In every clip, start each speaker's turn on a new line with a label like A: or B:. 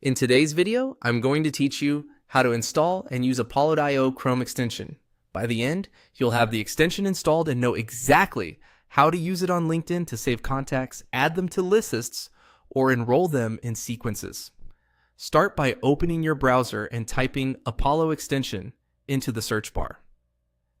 A: In today's video, I'm going to teach you how to install and use Apollo.io Chrome extension. By the end, you'll have the extension installed and know exactly how to use it on LinkedIn to save contacts, add them to lists, or enroll them in sequences. Start by opening your browser and typing Apollo extension into the search bar.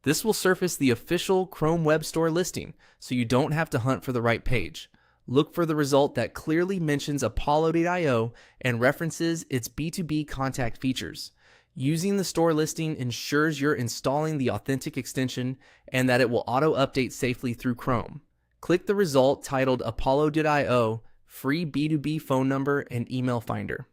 A: This will surface the official Chrome Web Store listing, so you don't have to hunt for the right page. Look for the result that clearly mentions Apollo.io and references its B2B contact features. Using the store listing ensures you're installing the authentic extension and that it will auto-update safely through Chrome. Click the result titled Apollo.io Free B2B Phone Number and Email Finder.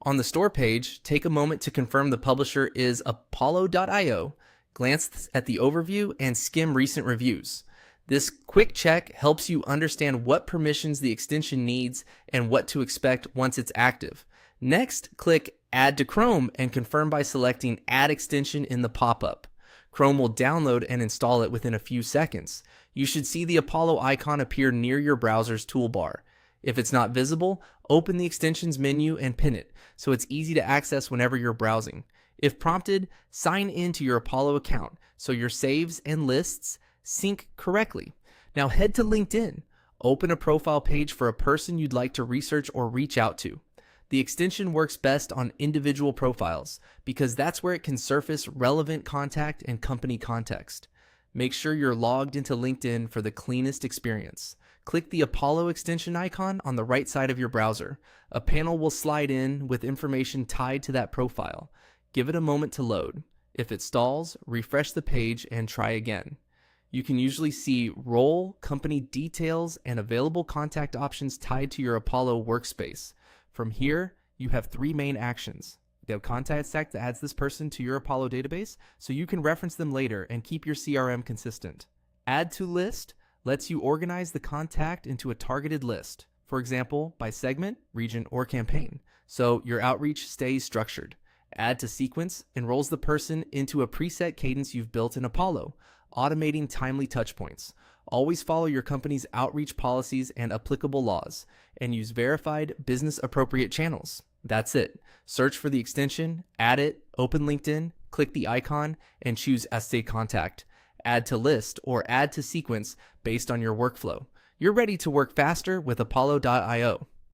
A: On the store page, take a moment to confirm the publisher is Apollo.io, glance at the overview, and skim recent reviews. This quick check helps you understand what permissions the extension needs and what to expect once it's active. Next, click Add to Chrome and confirm by selecting Add Extension in the pop-up. Chrome will download and install it within a few seconds. You should see the Apollo icon appear near your browser's toolbar. If it's not visible, open the extensions menu and pin it, so it's easy to access whenever you're browsing. If prompted, sign in to your Apollo account so your saves and lists sync correctly. Now head to LinkedIn. Open a profile page for a person you'd like to research or reach out to. The extension works best on individual profiles because that's where it can surface relevant contact and company context. Make sure you're logged into LinkedIn for the cleanest experience. Click the Apollo extension icon on the right side of your browser. A panel will slide in with information tied to that profile. Give it a moment to load. If it stalls, refresh the page and try again. You can usually see role, company details, and available contact options tied to your Apollo workspace. From here, you have three main actions. You have contact stack that adds this person to your Apollo database so you can reference them later and keep your CRM consistent. Add to list lets you organize the contact into a targeted list, for example, by segment, region, or campaign, so your outreach stays structured. Add to sequence enrolls the person into a preset cadence you've built in Apollo, automating timely touchpoints. Always follow your company's outreach policies and applicable laws, and use verified business-appropriate channels. That's it. Search for the extension, add it, open LinkedIn, click the icon, and choose Stay Contact. Add to list or add to sequence based on your workflow. You're ready to work faster with Apollo.io.